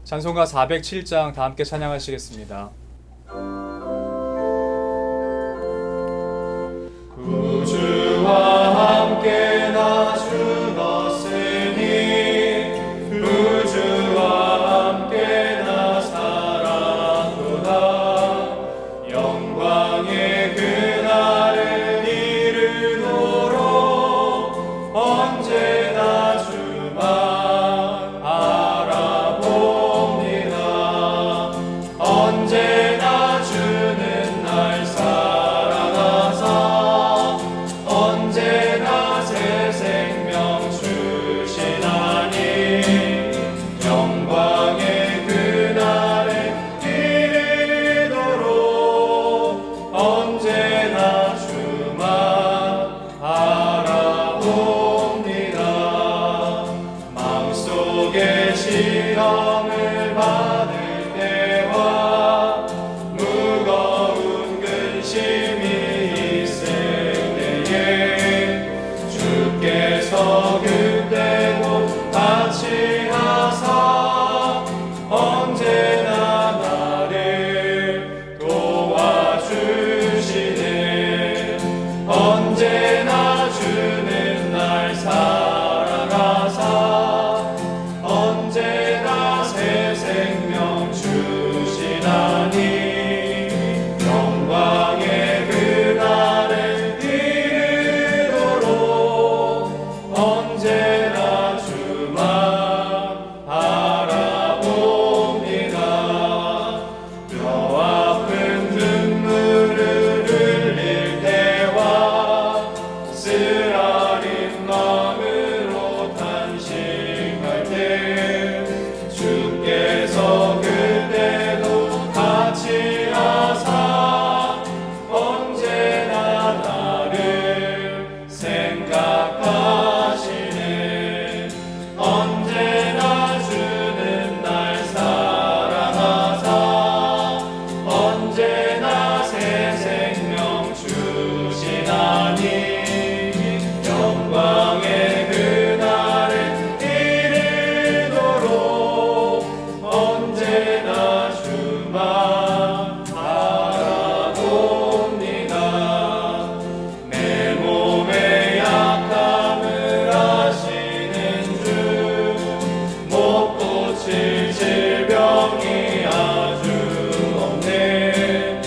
찬송가 407장 다 함께 찬양하시겠습니다. 구주와 함께 나 죽었으니 구주와 함께 나 살았도다. 영광의 그날을 이르도록 언제나 주만 알아봅니다. 언제나 주는 날 사랑하사 언제나 새 생명 주시나니 영광의 그날에 이르도록 언제나 주만 알아봅니다. 마음속에 시험을 받을 때와 무거운 근심이 있을 때에 주께서 그때도 같이 하사 언제나 나를 도와주시네. 언제나 주는 날 사랑하사 언제나 새 생명 주시나니 영광의 그날에 이르도록 언제나 주만 바라봅니다. 뼈 아픈 눈물을 흘릴 때와 쓰라린 마음으로 탄식할 때 주께서 그때도 같이 하사 언제나 나를 생각하시네. 언제나 주는 날 사랑하사 언제나 새 생명 주시나니 영광의 그날에 이르도록 언제나 주만 바라봅니다. 내 몸의 약함을 아시는 주 못 고칠 질병이 아주 없네.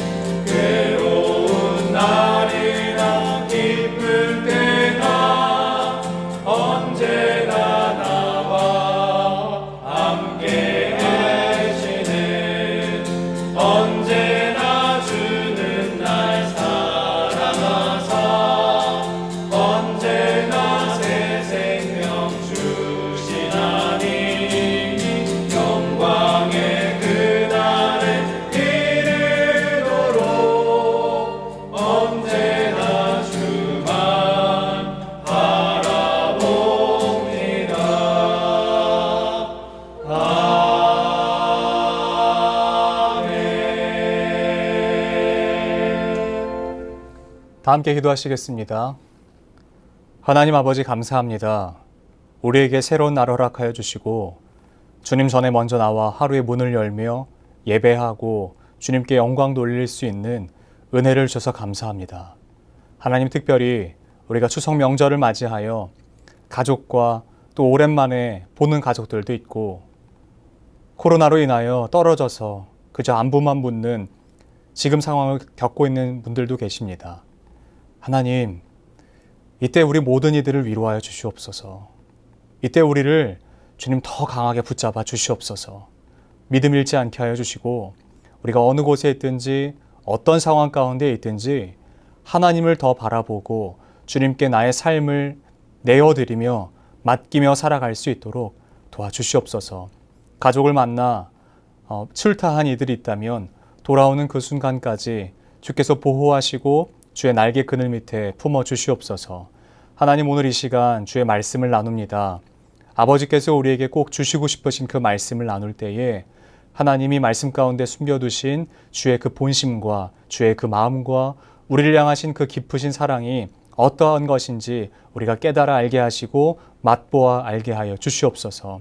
괴로운 날이나 기쁠 때나 언제나 나와 함께 하시네. 언제나 주는 날 사랑하사 언제나 새 생명 주시나니 영광의 그날에 이르도록 언제나 주만 바라봅니다. 아멘. 다 함께 기도하시겠습니다. 하나님 아버지 감사합니다. 우리에게 새로운 날을 허락하여 주시고 주님 전에 먼저 나와 하루의 문을 열며 예배하고 주님께 영광 돌릴 수 있는 은혜를 주셔서 감사합니다. 하나님 특별히 우리가 추석 명절을 맞이하여 가족과 또 오랜만에 보는 가족들도 있고 코로나로 인하여 떨어져서 그저 안부만 묻는 지금 상황을 겪고 있는 분들도 계십니다. 하나님, 이때 우리 모든 이들을 위로하여 주시옵소서. 이때 우리를 주님 더 강하게 붙잡아 주시옵소서. 믿음 잃지 않게 하여 주시고 우리가 어느 곳에 있든지 어떤 상황 가운데 있든지 하나님을 더 바라보고 주님께 나의 삶을 내어드리며 맡기며 살아갈 수 있도록 도와주시옵소서. 가족을 만나 출타한 이들이 있다면 돌아오는 그 순간까지 주께서 보호하시고 주의 날개 그늘 밑에 품어 주시옵소서. 하나님, 오늘 이 시간 주의 말씀을 나눕니다. 아버지께서 우리에게 꼭 주시고 싶으신 그 말씀을 나눌 때에 하나님이 말씀 가운데 숨겨두신 주의 그 본심과 주의 그 마음과 우리를 향하신 그 깊으신 사랑이 어떠한 것인지 우리가 깨달아 알게 하시고 맛보아 알게 하여 주시옵소서.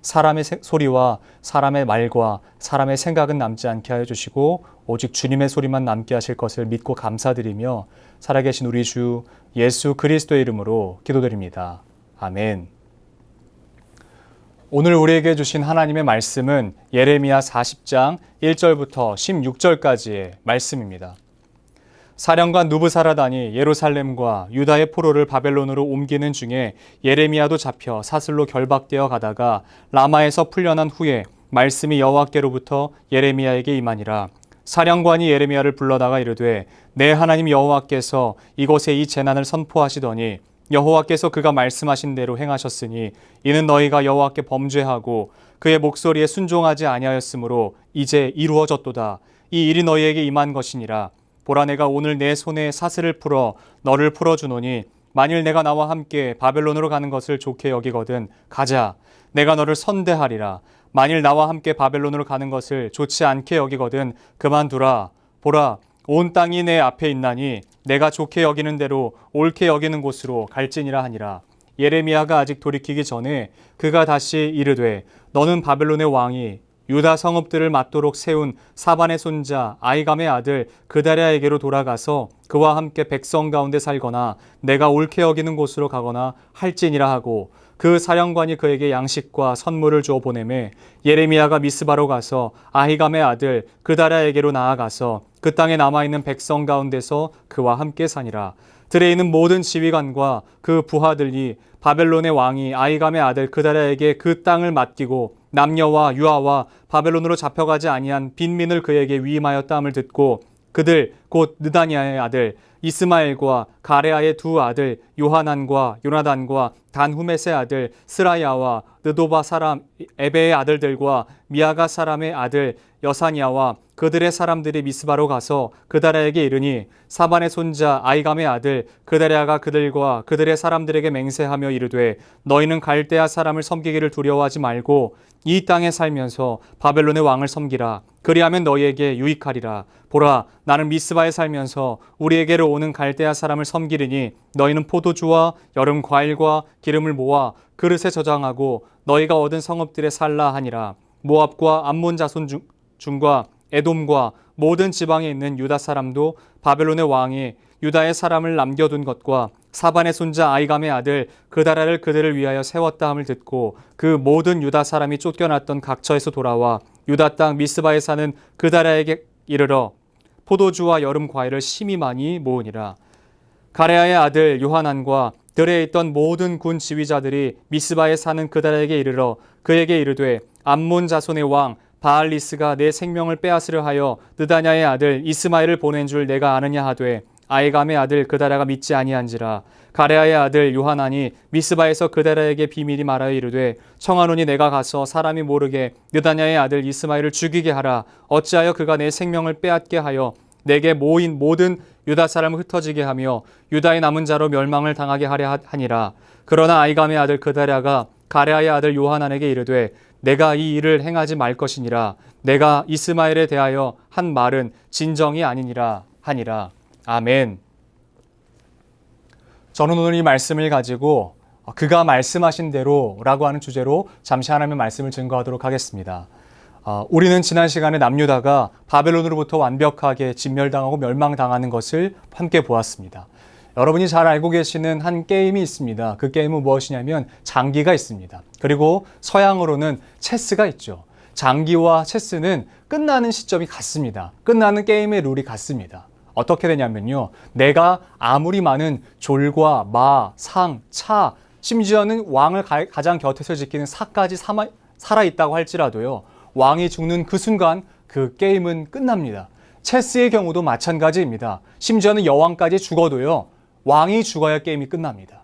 사람의 소리와 사람의 말과 사람의 생각은 남지 않게 하여 주시고 오직 주님의 소리만 남게 하실 것을 믿고 감사드리며 살아계신 우리 주 예수 그리스도의 이름으로 기도드립니다. 아멘. 오늘 우리에게 주신 하나님의 말씀은 예레미야 40장 1절부터 16절까지의 말씀입니다. 사령관 누부사라단이 예루살렘과 유다의 포로를 바벨론으로 옮기는 중에 예레미야도 잡혀 사슬로 결박되어 가다가 라마에서 풀려난 후에 말씀이 여호와께로부터 예레미야에게 임하니라. 사령관이 예레미야를 불러다가 이르되 내 하나님 여호와께서 이곳에 이 재난을 선포하시더니 여호와께서 그가 말씀하신 대로 행하셨으니 이는 너희가 여호와께 범죄하고 그의 목소리에 순종하지 아니하였으므로 이제 이루어졌도다. 이 일이 너희에게 임한 것이니라. 보라, 내가 오늘 내 손에 사슬을 풀어 너를 풀어주노니 만일 내가 나와 함께 바벨론으로 가는 것을 좋게 여기거든 가자. 내가 너를 선대하리라. 만일 나와 함께 바벨론으로 가는 것을 좋지 않게 여기거든 그만두라. 보라, 온 땅이 내 앞에 있나니 내가 좋게 여기는 대로 옳게 여기는 곳으로 갈지니라 하니라. 예레미야가 아직 돌이키기 전에 그가 다시 이르되 너는 바벨론의 왕이 유다 성읍들을 맞도록 세운 사반의 손자 아히감의 아들 그다랴에게로 돌아가서 그와 함께 백성 가운데 살거나 내가 옳게 여기는 곳으로 가거나 할지니라 하고 그 사령관이 그에게 양식과 선물을 주어 보내매 예레미야가 미스바로 가서 아히감의 아들 그다랴에게로 나아가서 그 땅에 남아있는 백성 가운데서 그와 함께 사니라. 들에 있는 모든 지휘관과 그 부하들이 바벨론의 왕이 아히감의 아들 그다랴에게 그 땅을 맡기고 남녀와 유아와 바벨론으로 잡혀가지 아니한 빈민을 그에게 위임하였다함을 듣고 그들 곧 느다니아의 아들 이스마엘과 가레아의 두 아들 요하난과 요나단과 단후메스의 아들 스라야와 느도바 사람 에베의 아들들과 미아가 사람의 아들 여사니아와 그들의 사람들이 미스바로 가서 그다랴에게 이르니 사반의 손자 아히감의 아들 그다랴가 그들과 그들의 사람들에게 맹세하며 이르되 너희는 갈대아 사람을 섬기기를 두려워하지 말고 이 땅에 살면서 바벨론의 왕을 섬기라. 그리하면 너희에게 유익하리라. 보라, 나는 미스바에 살면서 우리에게로 오는 갈대아 사람을 섬기리니 너희는 포도주와 여름 과일과 기름을 모아 그릇에 저장하고 너희가 얻은 성읍들에 살라 하니라. 모압과 암몬 자손 중과 에돔과 모든 지방에 있는 유다 사람도 바벨론의 왕이 유다의 사람을 남겨둔 것과 사반의 손자 아히감의 아들 그다랴를 그들을 위하여 세웠다 함을 듣고 그 모든 유다 사람이 쫓겨났던 각처에서 돌아와 유다 땅 미스바에 사는 그다랴에게 이르러 포도주와 여름 과일을 심히 많이 모으니라. 가레아의 아들 요하난과 들에 있던 모든 군 지휘자들이 미스바에 사는 그다랴에게 이르러 그에게 이르되 암몬 자손의 왕 바알리스가 내 생명을 빼앗으려 하여 느다냐의 아들 이스마엘을 보낸 줄 내가 아느냐 하되 아히감의 아들 그다랴가 믿지 아니한지라. 가레아의 아들 요하난이 미스바에서 그다랴에게 비밀이 말하여 이르되 청하노니 내가 가서 사람이 모르게 느다냐의 아들 이스마엘을 죽이게 하라. 어찌하여 그가 내 생명을 빼앗게 하여 내게 모인 모든 유다 사람을 흩어지게 하며 유다의 남은 자로 멸망을 당하게 하려 하니라. 그러나 아히감의 아들 그다랴가 가레아의 아들 요하난에게 이르되 내가 이 일을 행하지 말 것이니라. 내가 이스마엘에 대하여 한 말은 진정이 아니니라 하니라. 아멘. 저는 오늘 이 말씀을 가지고 그가 말씀하신 대로 라고 하는 주제로 잠시 하나님의 말씀을 증거하도록 하겠습니다. 우리는 지난 시간에 남유다가 바벨론으로부터 완벽하게 진멸당하고 멸망당하는 것을 함께 보았습니다. 여러분이 잘 알고 계시는 한 게임이 있습니다. 그 게임은 무엇이냐면 장기가 있습니다. 그리고 서양으로는 체스가 있죠. 장기와 체스는 끝나는 시점이 같습니다. 끝나는 게임의 룰이 같습니다. 어떻게 되냐면요. 내가 아무리 많은 졸과 마, 상, 차, 심지어는 왕을 가장 곁에서 지키는 사까지 살아있다고 할지라도요. 왕이 죽는 그 순간 그 게임은 끝납니다. 체스의 경우도 마찬가지입니다. 심지어는 여왕까지 죽어도요. 왕이 죽어야 게임이 끝납니다.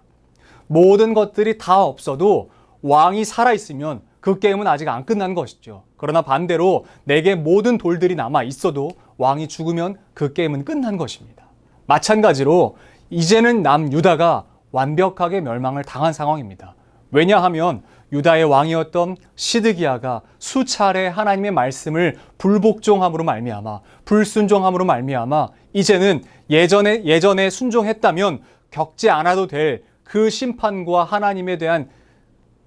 모든 것들이 다 없어도 왕이 살아있으면 그 게임은 아직 안 끝난 것이죠. 그러나 반대로 내게 모든 돌들이 남아 있어도 왕이 죽으면 그 게임은 끝난 것입니다. 마찬가지로 이제는 남유다가 완벽하게 멸망을 당한 상황입니다. 왜냐하면 유다의 왕이었던 시드기야가 수차례 하나님의 말씀을 불복종함으로 말미암아 불순종함으로 말미암아 이제는 예전에 순종했다면 겪지 않아도 될 그 심판과 하나님에 대한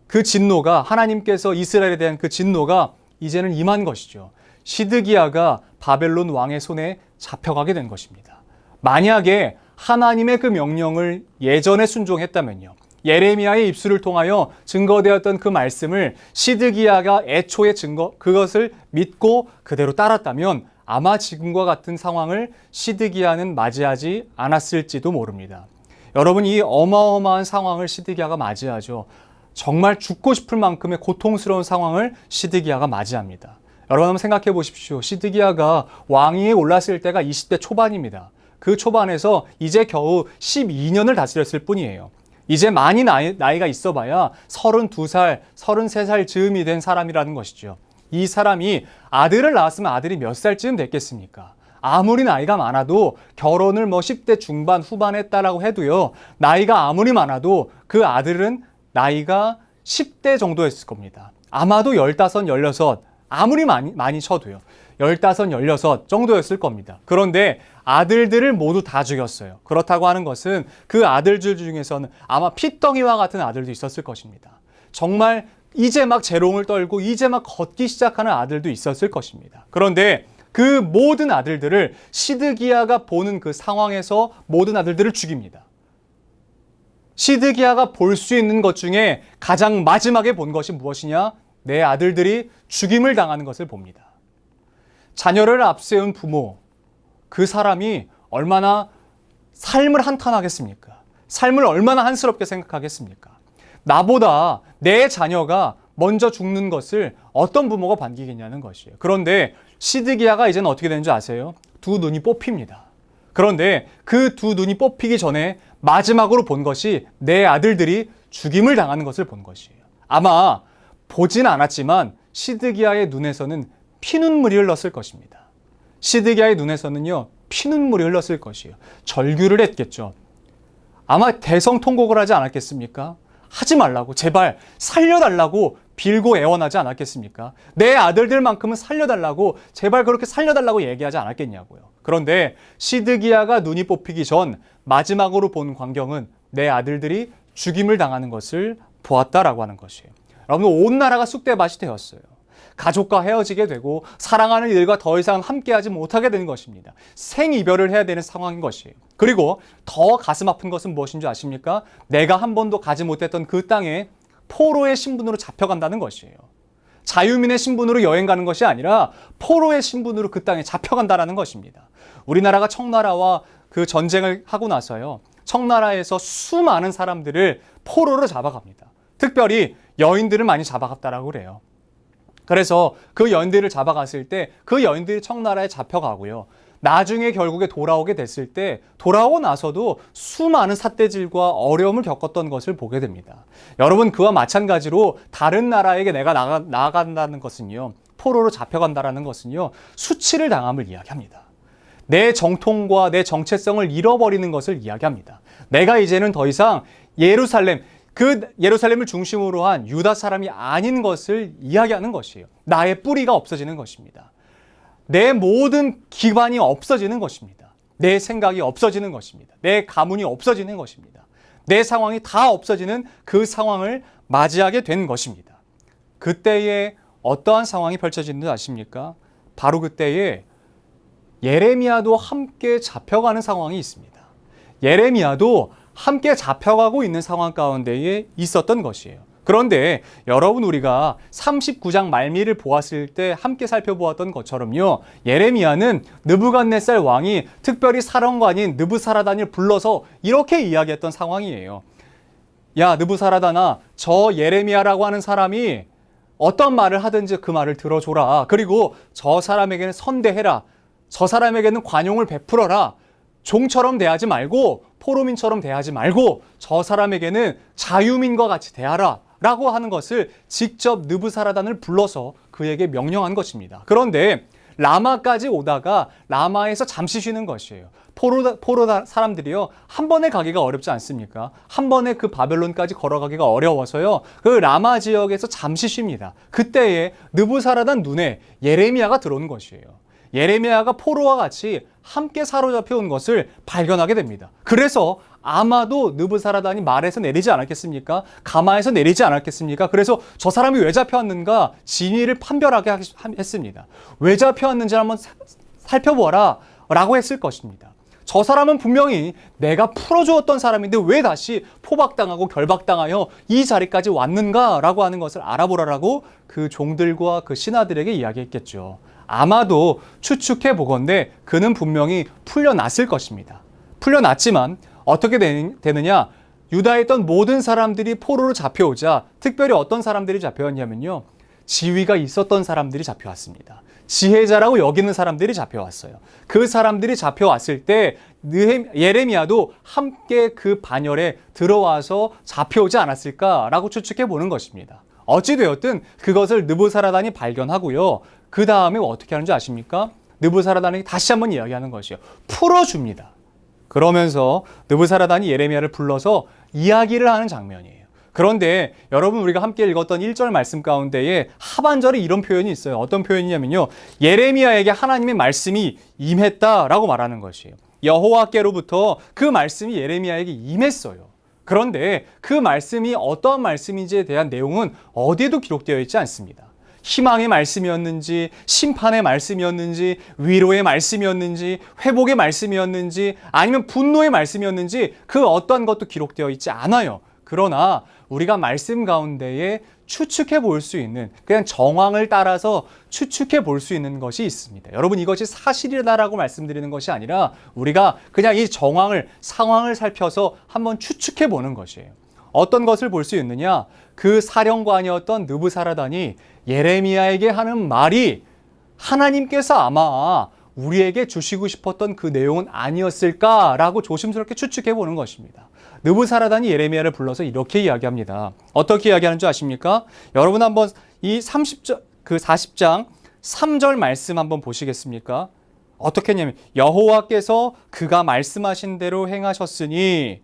그 진노가, 하나님께서 이스라엘에 대한 그 진노가 이제는 임한 것이죠. 시드기야가 바벨론 왕의 손에 잡혀가게 된 것입니다. 만약에 하나님의 그 명령을 예전에 순종했다면요, 예레미야의 입술을 통하여 증거되었던 그 말씀을 시드기야가 애초에 그것을 믿고 그대로 따랐다면 아마 지금과 같은 상황을 시드기야는 맞이하지 않았을지도 모릅니다. 여러분, 이 어마어마한 상황을 시드기야가 맞이하죠. 정말 죽고 싶을 만큼의 고통스러운 상황을 시드기야가 맞이합니다. 여러분 한번 생각해 보십시오. 시드기야가 왕위에 올랐을 때가 20대 초반입니다. 그 초반에서 이제 겨우 12년을 다스렸을 뿐이에요. 이제 많이 나이가 있어봐야 32살, 33살 즈음이 된 사람이라는 것이죠. 이 사람이 아들을 낳았으면 아들이 몇 살쯤 됐겠습니까? 아무리 나이가 많아도 결혼을 10대 중반 후반 했다라고 해도요, 나이가 아무리 많아도 그 아들은 나이가 10대 정도였을 겁니다. 아마도 15, 16, 아무리 많이 쳐도요, 15, 16 정도였을 겁니다. 그런데 아들들을 모두 다 죽였어요. 그렇다고 하는 것은 그 아들들 중에서는 아마 피덩이와 같은 아들도 있었을 것입니다. 정말 이제 막 재롱을 떨고 이제 막 걷기 시작하는 아들도 있었을 것입니다. 그런데 그 모든 아들들을 시드기야가 보는 그 상황에서 모든 아들들을 죽입니다. 시드기야가 볼 수 있는 것 중에 가장 마지막에 본 것이 무엇이냐? 내 아들들이 죽임을 당하는 것을 봅니다. 자녀를 앞세운 부모, 그 사람이 얼마나 삶을 한탄하겠습니까? 삶을 얼마나 한스럽게 생각하겠습니까? 나보다 내 자녀가 먼저 죽는 것을 어떤 부모가 반기겠냐는 것이에요. 그런데 시드기야가 이제는 어떻게 되는 줄 아세요? 두 눈이 뽑힙니다. 그런데 그 두 눈이 뽑히기 전에 마지막으로 본 것이 내 아들들이 죽임을 당하는 것을 본 것이에요. 아마 보진 않았지만 시드기야의 눈에서는 피눈물이 흘렀을 것입니다. 시드기야의 눈에서는요, 피눈물이 흘렀을 것이에요. 절규를 했겠죠. 아마 대성통곡을 하지 않았겠습니까? 하지 말라고, 제발 살려달라고 빌고 애원하지 않았겠습니까? 내 아들들만큼은 살려달라고, 제발 그렇게 살려달라고 얘기하지 않았겠냐고요. 그런데 시드기야가 눈이 뽑히기 전 마지막으로 본 광경은 내 아들들이 죽임을 당하는 것을 보았다라고 하는 것이에요. 여러분, 온 나라가 쑥대밭이 되었어요. 가족과 헤어지게 되고 사랑하는 이들과 더 이상 함께하지 못하게 되는 것입니다. 생이별을 해야 되는 상황인 것이에요. 그리고 더 가슴 아픈 것은 무엇인 줄 아십니까? 내가 한 번도 가지 못했던 그 땅에 포로의 신분으로 잡혀간다는 것이에요. 자유민의 신분으로 여행 가는 것이 아니라 포로의 신분으로 그 땅에 잡혀간다는 것입니다. 우리나라가 청나라와 그 전쟁을 하고 나서요, 청나라에서 수많은 사람들을 포로로 잡아갑니다. 특별히 여인들을 많이 잡아갔다라고 그래요. 그래서 그 여인들을 잡아갔을 때 그 여인들이 청나라에 잡혀가고요, 나중에 결국에 돌아오게 됐을 때 돌아오고 나서도 수많은 삿대질과 어려움을 겪었던 것을 보게 됩니다. 여러분, 그와 마찬가지로 다른 나라에게 내가 나아간다는 것은요, 포로로 잡혀간다는 것은요, 수치를 당함을 이야기합니다. 내 정통과 내 정체성을 잃어버리는 것을 이야기합니다. 내가 이제는 더 이상 예루살렘을 중심으로 한 유다 사람이 아닌 것을 이야기하는 것이에요. 나의 뿌리가 없어지는 것입니다. 내 모든 기반이 없어지는 것입니다. 내 생각이 없어지는 것입니다. 내 가문이 없어지는 것입니다. 내 상황이 다 없어지는 그 상황을 맞이하게 된 것입니다. 그때에 어떠한 상황이 펼쳐지는지 아십니까? 바로 그때에 예레미야도 함께 잡혀가는 상황이 있습니다. 예레미야도 함께 잡혀가고 있는 상황 가운데에 있었던 것이에요. 그런데 여러분, 우리가 39장 말미를 보았을 때 함께 살펴보았던 것처럼요, 예레미야는 느부갓네살 왕이 특별히 사령관인 느부사라단을 불러서 이렇게 이야기했던 상황이에요. 야, 느부사라단아, 저 예레미야라고 하는 사람이 어떤 말을 하든지 그 말을 들어줘라. 그리고 저 사람에게는 선대해라. 저 사람에게는 관용을 베풀어라. 종처럼 대하지 말고 포로민처럼 대하지 말고 저 사람에게는 자유민과 같이 대하라 라고 하는 것을 직접 느부사라단을 불러서 그에게 명령한 것입니다. 그런데 라마까지 오다가 라마에서 잠시 쉬는 것이에요. 포로 사람들이요, 한 번에 가기가 어렵지 않습니까? 한 번에 그 바벨론까지 걸어가기가 어려워서요, 그 라마 지역에서 잠시 쉽니다. 그때에 느부사라단 눈에 예레미야가 들어온 것이에요. 예레미야가 포로와 같이 함께 사로잡혀 온 것을 발견하게 됩니다. 그래서 아마도 느부사라단이 말에서 내리지 않았겠습니까? 가마에서 내리지 않았겠습니까? 그래서 저 사람이 왜 잡혀왔는가 진위를 판별하게 했습니다. 왜 잡혀왔는지 한번 살펴보아라 라고 했을 것입니다. 저 사람은 분명히 내가 풀어주었던 사람인데 왜 다시 포박당하고 결박당하여 이 자리까지 왔는가 라고 하는 것을 알아보라라고 그 종들과 그 신하들에게 이야기했겠죠. 아마도 추측해 보건대 그는 분명히 풀려났을 것입니다. 풀려났지만 어떻게 되느냐? 유다에 있던 모든 사람들이 포로로 잡혀오자 특별히 어떤 사람들이 잡혀왔냐면요. 지위가 있었던 사람들이 잡혀왔습니다. 지혜자라고 여기는 사람들이 잡혀왔어요. 그 사람들이 잡혀왔을 때 예레미야도 함께 그 반열에 들어와서 잡혀오지 않았을까라고 추측해 보는 것입니다. 어찌되었든 그것을 느부사라단이 발견하고요. 그 다음에 어떻게 하는지 아십니까? 느부사라단이 다시 한번 이야기하는 것이요. 풀어줍니다. 그러면서 느부사라단이 예레미야를 불러서 이야기를 하는 장면이에요. 그런데 여러분 우리가 함께 읽었던 1절 말씀 가운데에 하반절에 이런 표현이 있어요. 어떤 표현이냐면요. 예레미야에게 하나님의 말씀이 임했다라고 말하는 것이에요. 여호와께로부터 그 말씀이 예레미야에게 임했어요. 그런데 그 말씀이 어떠한 말씀인지에 대한 내용은 어디에도 기록되어 있지 않습니다. 희망의 말씀이었는지, 심판의 말씀이었는지, 위로의 말씀이었는지, 회복의 말씀이었는지, 아니면 분노의 말씀이었는지 그 어떠한 것도 기록되어 있지 않아요. 그러나 우리가 말씀 가운데에 추측해 볼 수 있는, 그냥 정황을 따라서 추측해 볼 수 있는 것이 있습니다. 여러분 이것이 사실이다라고 말씀드리는 것이 아니라 우리가 그냥 이 정황을, 상황을 살펴서 한번 추측해 보는 것이에요. 어떤 것을 볼 수 있느냐? 그 사령관이었던 느부사라단이 예레미야에게 하는 말이 하나님께서 아마 우리에게 주시고 싶었던 그 내용은 아니었을까라고 조심스럽게 추측해 보는 것입니다. 느부사라단이 예레미야를 불러서 이렇게 이야기합니다. 어떻게 이야기하는 줄 아십니까? 여러분 한번 이 40장 3절 말씀 한번 보시겠습니까? 어떻게 했냐면 여호와께서 그가 말씀하신 대로 행하셨으니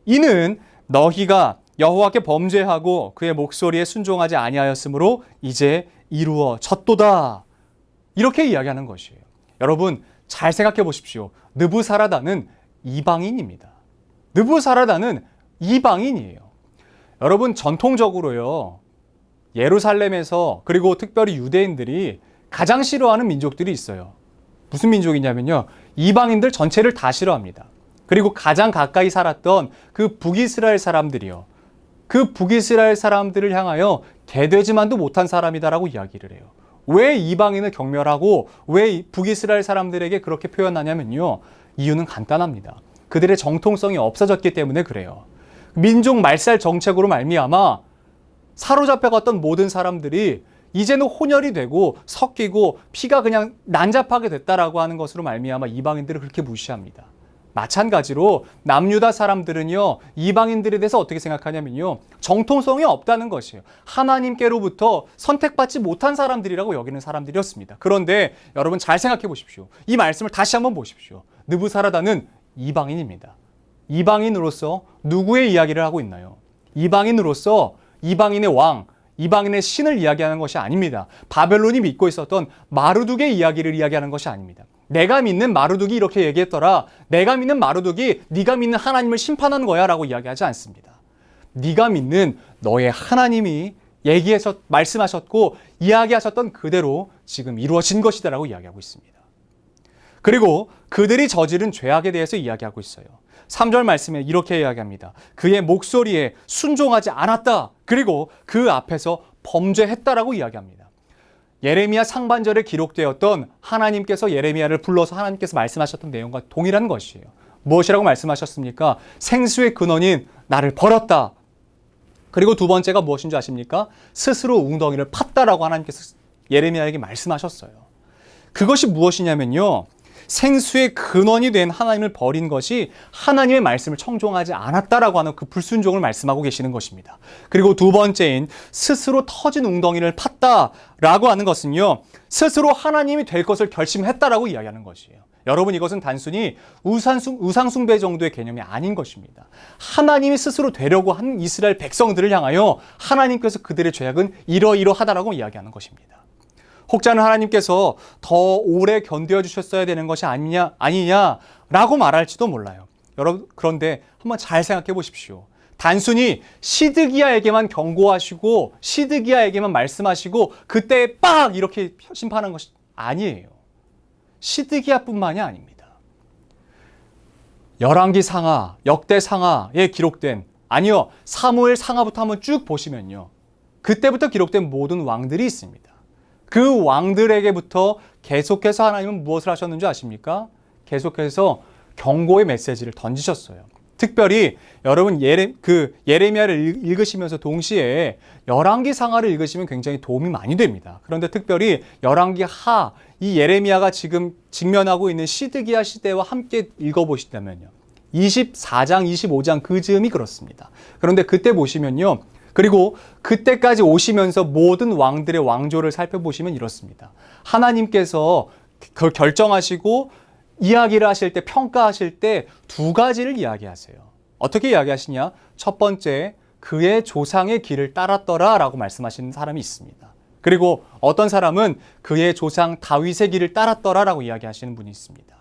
이는 너희가 여호와께 범죄하고 그의 목소리에 순종하지 아니하였으므로 이제 이루어졌도다. 이렇게 이야기하는 것이에요. 여러분 잘 생각해 보십시오. 느부사라단은 이방인입니다. 느부사라단은 이방인이에요. 여러분 전통적으로요. 예루살렘에서 그리고 특별히 유대인들이 가장 싫어하는 민족들이 있어요. 무슨 민족이냐면요. 이방인들 전체를 다 싫어합니다. 그리고 가장 가까이 살았던 그 북이스라엘 사람들이요. 그 북이스라엘 사람들을 향하여 개되지만도 못한 사람이다라고 이야기를 해요. 왜 이방인을 경멸하고 왜 북이스라엘 사람들에게 그렇게 표현하냐면요. 이유는 간단합니다. 그들의 정통성이 없어졌기 때문에 그래요. 민족 말살 정책으로 말미암아 사로잡혀갔던 모든 사람들이 이제는 혼혈이 되고 섞이고 피가 그냥 난잡하게 됐다라고 하는 것으로 말미암아 이방인들을 그렇게 무시합니다. 마찬가지로 남유다 사람들은요, 이방인들에 대해서 어떻게 생각하냐면요, 정통성이 없다는 것이에요. 하나님께로부터 선택받지 못한 사람들이라고 여기는 사람들이었습니다. 그런데 여러분 잘 생각해 보십시오. 이 말씀을 다시 한번 보십시오. 느부사라단은 이방인입니다. 이방인으로서 누구의 이야기를 하고 있나요? 이방인으로서 이방인의 왕, 이방인의 신을 이야기하는 것이 아닙니다. 바벨론이 믿고 있었던 마르둑의 이야기를 이야기하는 것이 아닙니다. 내가 믿는 마르둑이 이렇게 얘기했더라. 내가 믿는 마르둑이 네가 믿는 하나님을 심판하는 거야 라고 이야기하지 않습니다. 네가 믿는 너의 하나님이 말씀하셨고 이야기하셨던 그대로 지금 이루어진 것이다 라고 이야기하고 있습니다. 그리고 그들이 저지른 죄악에 대해서 이야기하고 있어요. 3절 말씀에 이렇게 이야기합니다. 그의 목소리에 순종하지 않았다. 그리고 그 앞에서 범죄했다라고 이야기합니다. 예레미야 상반절에 기록되었던 하나님께서 예레미야를 불러서 하나님께서 말씀하셨던 내용과 동일한 것이에요. 무엇이라고 말씀하셨습니까? 생수의 근원인 나를 버렸다. 그리고 두 번째가 무엇인 줄 아십니까? 스스로 웅덩이를 팠다라고 하나님께서 예레미야에게 말씀하셨어요. 그것이 무엇이냐면요. 생수의 근원이 된 하나님을 버린 것이 하나님의 말씀을 청종하지 않았다라고 하는 그 불순종을 말씀하고 계시는 것입니다. 그리고 두 번째인 스스로 터진 웅덩이를 팠다라고 하는 것은요. 스스로 하나님이 될 것을 결심했다라고 이야기하는 것이에요. 여러분 이것은 단순히 우상숭배 정도의 개념이 아닌 것입니다. 하나님이 스스로 되려고 한 이스라엘 백성들을 향하여 하나님께서 그들의 죄악은 이러이러하다라고 이야기하는 것입니다. 혹자는 하나님께서 더 오래 견뎌 주셨어야 되는 것이 아니냐라고 말할지도 몰라요. 여러분, 그런데 한번 잘 생각해 보십시오. 단순히 시드기야에게만 경고하시고 시드기야에게만 말씀하시고 그때 빡 이렇게 심판한 것이 아니에요. 시드기야뿐만이 아닙니다. 열왕기 상하, 역대 상하에 기록된, 아니요, 사무엘 상하부터 한번 쭉 보시면요, 그때부터 기록된 모든 왕들이 있습니다. 그 왕들에게부터 계속해서 하나님은 무엇을 하셨는지 아십니까? 계속해서 경고의 메시지를 던지셨어요. 특별히 여러분 예레미야를 읽으시면서 동시에 열왕기 상하를 읽으시면 굉장히 도움이 많이 됩니다. 그런데 특별히 열왕기 하, 이 예레미야가 지금 직면하고 있는 시드기야 시대와 함께 읽어보시다면요, 24장, 25장 그 즈음이 그렇습니다. 그런데 그때 보시면요, 그리고 그때까지 오시면서 모든 왕들의 왕조를 살펴보시면 이렇습니다. 하나님께서 그걸 결정하시고 이야기를 하실 때, 평가하실 때 두 가지를 이야기하세요. 어떻게 이야기하시냐? 첫 번째, 그의 조상의 길을 따랐더라 라고 말씀하시는 사람이 있습니다. 그리고 어떤 사람은 그의 조상 다윗의 길을 따랐더라 라고 이야기하시는 분이 있습니다.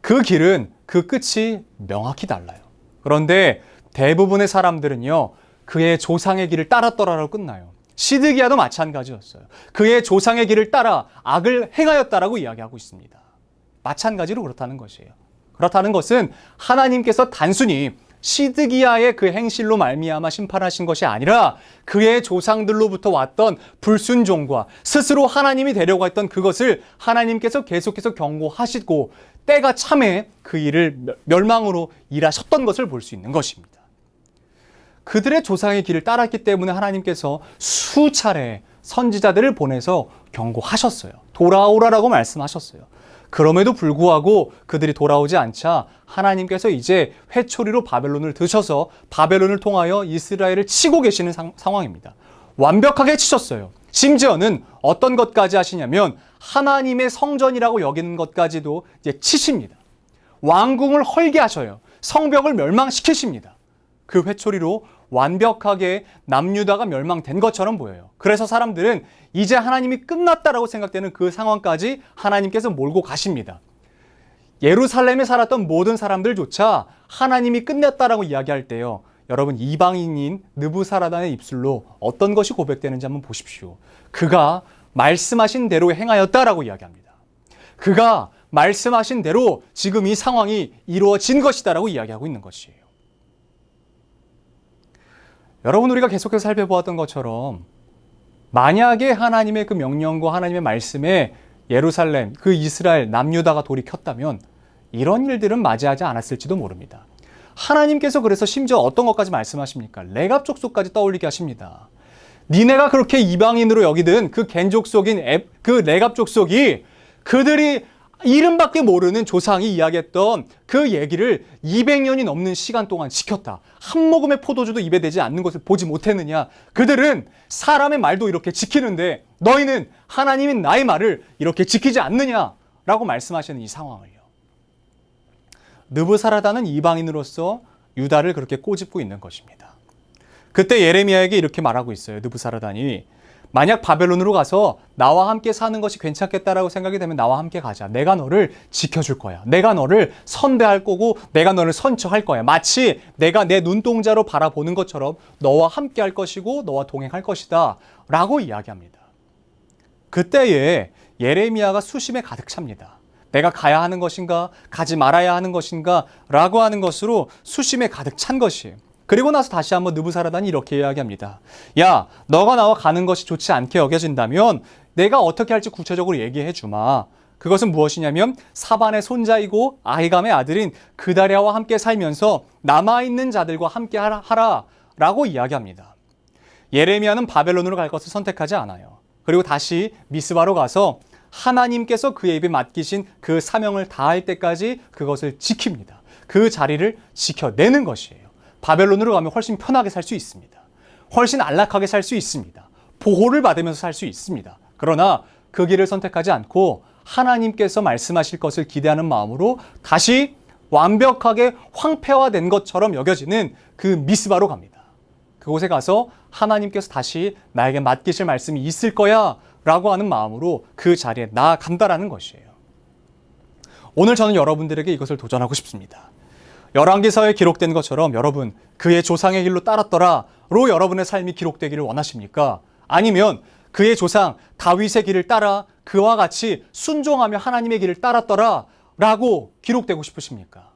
그 길은, 그 끝이 명확히 달라요. 그런데 대부분의 사람들은요, 그의 조상의 길을 따랐더라라고 끝나요. 시드기야도 마찬가지였어요. 그의 조상의 길을 따라 악을 행하였다라고 이야기하고 있습니다. 마찬가지로 그렇다는 것이에요. 그렇다는 것은 하나님께서 단순히 시드기야의 그 행실로 말미암아 심판하신 것이 아니라 그의 조상들로부터 왔던 불순종과 스스로 하나님이 되려고 했던 그것을 하나님께서 계속해서 경고하시고 때가 참에 그 일을 멸망으로 일하셨던 것을 볼 수 있는 것입니다. 그들의 조상의 길을 따랐기 때문에 하나님께서 수차례 선지자들을 보내서 경고하셨어요. 돌아오라라고 말씀하셨어요. 그럼에도 불구하고 그들이 돌아오지 않자 하나님께서 이제 회초리로 바벨론을 드셔서 바벨론을 통하여 이스라엘을 치고 계시는 상황입니다. 완벽하게 치셨어요. 심지어는 어떤 것까지 하시냐면 하나님의 성전이라고 여기는 것까지도 이제 치십니다. 왕궁을 헐게 하셔요. 성벽을 멸망시키십니다. 그 회초리로 완벽하게 남유다가 멸망된 것처럼 보여요. 그래서 사람들은 이제 하나님이 끝났다라고 생각되는 그 상황까지 하나님께서 몰고 가십니다. 예루살렘에 살았던 모든 사람들조차 하나님이 끝냈다라고 이야기할 때요, 여러분 이방인인 느부사라단의 입술로 어떤 것이 고백되는지 한번 보십시오. 그가 말씀하신 대로 행하였다라고 이야기합니다. 그가 말씀하신 대로 지금 이 상황이 이루어진 것이다라고 이야기하고 있는 것이에요. 여러분, 우리가 계속해서 살펴보았던 것처럼 만약에 하나님의 그 명령과 하나님의 말씀에 예루살렘, 그 이스라엘, 남유다가 돌이 켰다면 이런 일들은 맞이하지 않았을지도 모릅니다. 하나님께서 그래서 심지어 어떤 것까지 말씀하십니까? 레갑 족속까지 떠올리게 하십니다. 니네가 그렇게 이방인으로 여기든 그 겐 족속인 그 레갑 족속이 그들이 이름밖에 모르는 조상이 이야기했던 그 얘기를 200년이 넘는 시간 동안 지켰다. 한 모금의 포도주도 입에 대지 않는 것을 보지 못했느냐? 그들은 사람의 말도 이렇게 지키는데 너희는 하나님인 나의 말을 이렇게 지키지 않느냐? 라고 말씀하시는 이 상황을요. 느부사라단은 이방인으로서 유다를 그렇게 꼬집고 있는 것입니다. 그때 예레미야에게 이렇게 말하고 있어요. 느부사라단이 만약 바벨론으로 가서 나와 함께 사는 것이 괜찮겠다라고 생각이 되면 나와 함께 가자. 내가 너를 지켜줄 거야. 내가 너를 선대할 거고 내가 너를 선처할 거야. 마치 내가 내 눈동자로 바라보는 것처럼 너와 함께 할 것이고 너와 동행할 것이다 라고 이야기합니다. 그때에 예레미야가 수심에 가득 찹니다. 내가 가야 하는 것인가, 가지 말아야 하는 것인가 라고 하는 것으로 수심에 가득 찬 것이에요. 그리고 나서 다시 한번 느부사라단이 이렇게 이야기합니다. 야, 너가 나와 가는 것이 좋지 않게 여겨진다면 내가 어떻게 할지 구체적으로 얘기해 주마. 그것은 무엇이냐면 사반의 손자이고 아히감의 아들인 그다랴와 함께 살면서 남아있는 자들과 함께 하라 라고 이야기합니다. 예레미야는 바벨론으로 갈 것을 선택하지 않아요. 그리고 다시 미스바로 가서 하나님께서 그의 입에 맡기신 그 사명을 다할 때까지 그것을 지킵니다. 그 자리를 지켜내는 것이에요. 바벨론으로 가면 훨씬 편하게 살 수 있습니다. 훨씬 안락하게 살 수 있습니다. 보호를 받으면서 살 수 있습니다. 그러나 그 길을 선택하지 않고 하나님께서 말씀하실 것을 기대하는 마음으로 다시 완벽하게 황폐화된 것처럼 여겨지는 그 미스바로 갑니다. 그곳에 가서 하나님께서 다시 나에게 맡기실 말씀이 있을 거야 라고 하는 마음으로 그 자리에 나아간다라는 것이에요. 오늘 저는 여러분들에게 이것을 도전하고 싶습니다. 열왕기서에 기록된 것처럼 여러분 그의 조상의 길로 따랐더라로 여러분의 삶이 기록되기를 원하십니까? 아니면 그의 조상 다윗의 길을 따라 그와 같이 순종하며 하나님의 길을 따랐더라라고 기록되고 싶으십니까?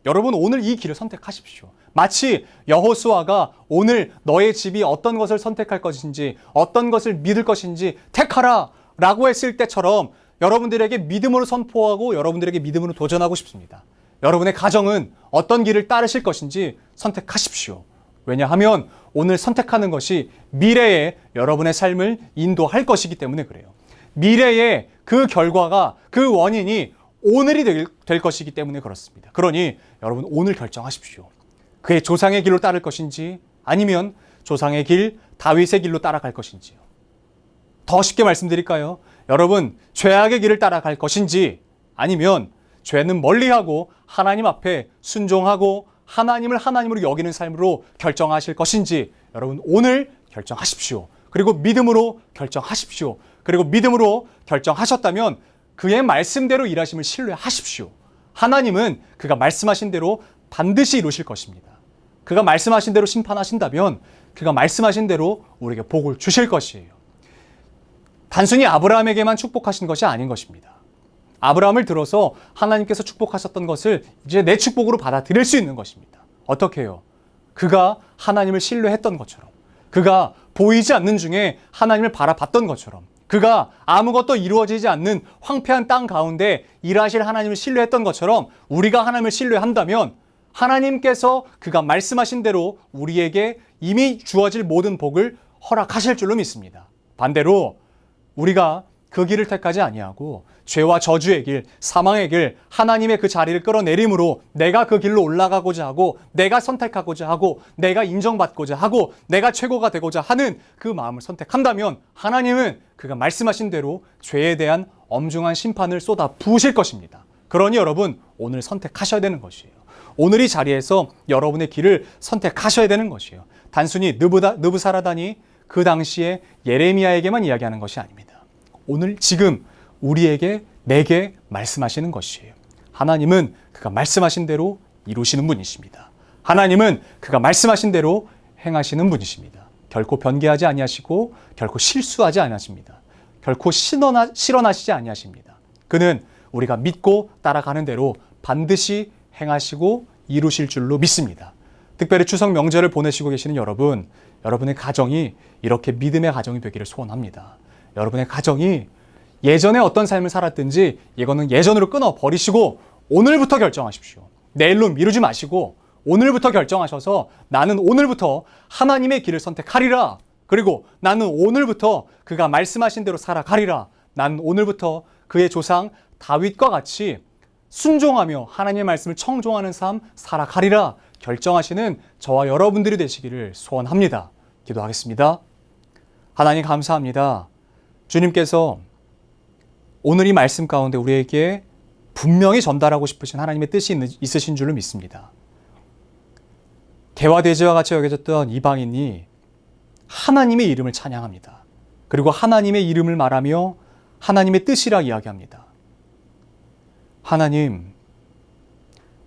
여러분 오늘 이 길을 선택하십시오. 마치 여호수아가 오늘 너의 집이 어떤 것을 선택할 것인지 어떤 것을 믿을 것인지 택하라 라고 했을 때처럼 여러분들에게 믿음으로 선포하고 여러분들에게 믿음으로 도전하고 싶습니다. 여러분의 가정은 어떤 길을 따르실 것인지 선택하십시오. 왜냐하면 오늘 선택하는 것이 미래에 여러분의 삶을 인도할 것이기 때문에 그래요. 미래의 그 결과가 그 원인이 오늘이 될 것이기 때문에 그렇습니다. 그러니 여러분 오늘 결정하십시오. 그의 조상의 길로 따를 것인지 아니면 조상의 길, 다윗의 길로 따라갈 것인지요. 더 쉽게 말씀드릴까요? 여러분 죄악의 길을 따라갈 것인지 아니면 죄는 멀리하고 하나님 앞에 순종하고 하나님을 하나님으로 여기는 삶으로 결정하실 것인지 여러분 오늘 결정하십시오. 그리고 믿음으로 결정하십시오. 그리고 믿음으로 결정하셨다면 그의 말씀대로 일하심을 신뢰하십시오. 하나님은 그가 말씀하신 대로 반드시 이루실 것입니다. 그가 말씀하신 대로 심판하신다면 그가 말씀하신 대로 우리에게 복을 주실 것이에요. 단순히 아브라함에게만 축복하신 것이 아닌 것입니다. 아브라함을 들어서 하나님께서 축복하셨던 것을 이제 내 축복으로 받아들일 수 있는 것입니다. 어떻게 해요? 그가 하나님을 신뢰했던 것처럼, 그가 보이지 않는 중에 하나님을 바라봤던 것처럼, 그가 아무것도 이루어지지 않는 황폐한 땅 가운데 일하실 하나님을 신뢰했던 것처럼 우리가 하나님을 신뢰한다면 하나님께서 그가 말씀하신 대로 우리에게 이미 주어질 모든 복을 허락하실 줄로 믿습니다. 반대로 우리가 그 길을 택하지 아니하고 죄와 저주의 길, 사망의 길, 하나님의 그 자리를 끌어내림으로 내가 그 길로 올라가고자 하고 내가 선택하고자 하고 내가 인정받고자 하고 내가 최고가 되고자 하는 그 마음을 선택한다면 하나님은 그가 말씀하신 대로 죄에 대한 엄중한 심판을 쏟아 부으실 것입니다. 그러니 여러분 오늘 선택하셔야 되는 것이에요. 오늘 이 자리에서 여러분의 길을 선택하셔야 되는 것이에요. 단순히 느부사라단이 그 당시에 예레미야에게만 이야기하는 것이 아닙니다. 오늘 지금 우리에게 내게 말씀하시는 것이에요. 하나님은 그가 말씀하신 대로 이루시는 분이십니다. 하나님은 그가 말씀하신 대로 행하시는 분이십니다. 결코 변개하지 아니하시고 결코 실수하지 아니하십니다. 결코 실언하시지 아니하십니다. 그는 우리가 믿고 따라가는 대로 반드시 행하시고 이루실 줄로 믿습니다. 특별히 추석 명절을 보내시고 계시는 여러분, 여러분의 가정이 이렇게 믿음의 가정이 되기를 소원합니다. 여러분의 가정이 예전에 어떤 삶을 살았든지 이거는 예전으로 끊어버리시고 오늘부터 결정하십시오. 내일로 미루지 마시고 오늘부터 결정하셔서 나는 오늘부터 하나님의 길을 선택하리라. 그리고 나는 오늘부터 그가 말씀하신 대로 살아가리라. 나는 오늘부터 그의 조상 다윗과 같이 순종하며 하나님의 말씀을 청종하는 삶 살아가리라 결정하시는 저와 여러분들이 되시기를 소원합니다. 기도하겠습니다. 하나님 감사합니다. 주님께서 오늘 이 말씀 가운데 우리에게 분명히 전달하고 싶으신 하나님의 뜻이 있으신 줄로 믿습니다. 대화돼지와 같이 여겨졌던 이방인이 하나님의 이름을 찬양합니다. 그리고 하나님의 이름을 말하며 하나님의 뜻이라 이야기합니다. 하나님,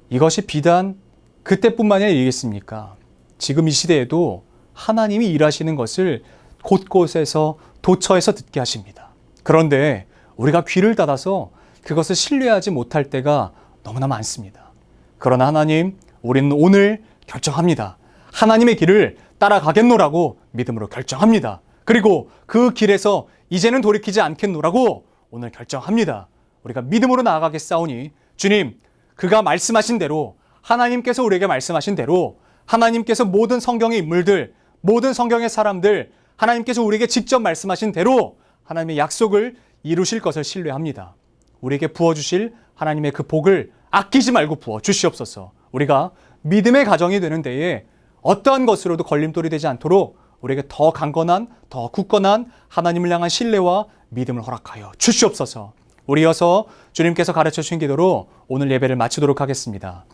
이것이 비단 그때뿐만이 아니겠습니까? 지금 이 시대에도 하나님이 일하시는 것을 곳곳에서 도처에서 듣게 하십니다. 그런데 우리가 귀를 닫아서 그것을 신뢰하지 못할 때가 너무나 많습니다. 그러나 하나님, 우리는 오늘 결정합니다. 하나님의 길을 따라가겠노라고 믿음으로 결정합니다. 그리고 그 길에서 이제는 돌이키지 않겠노라고 오늘 결정합니다. 우리가 믿음으로 나아가겠사오니 주님, 그가 말씀하신 대로 하나님께서 우리에게 말씀하신 대로 하나님께서 모든 성경의 인물들, 모든 성경의 사람들, 하나님께서 우리에게 직접 말씀하신 대로 하나님의 약속을 이루실 것을 신뢰합니다. 우리에게 부어주실 하나님의 그 복을 아끼지 말고 부어주시옵소서. 우리가 믿음의 가정이 되는 데에 어떠한 것으로도 걸림돌이 되지 않도록 우리에게 더 강건한, 더 굳건한 하나님을 향한 신뢰와 믿음을 허락하여 주시옵소서. 우리여서 주님께서 가르쳐 주신 기도로 오늘 예배를 마치도록 하겠습니다.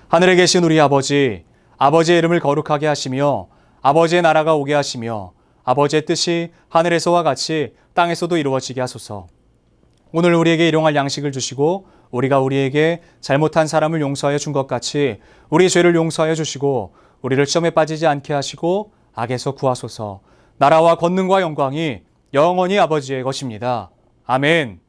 하늘에 계신 우리 아버지, 아버지의 이름을 거룩하게 하시며 아버지의 나라가 오게 하시며 아버지의 뜻이 하늘에서와 같이 땅에서도 이루어지게 하소서. 오늘 우리에게 일용할 양식을 주시고 우리가 우리에게 잘못한 사람을 용서하여 준 것 같이 우리 죄를 용서하여 주시고 우리를 시험에 빠지지 않게 하시고 악에서 구하소서. 나라와 권능과 영광이 영원히 아버지의 것입니다. 아멘.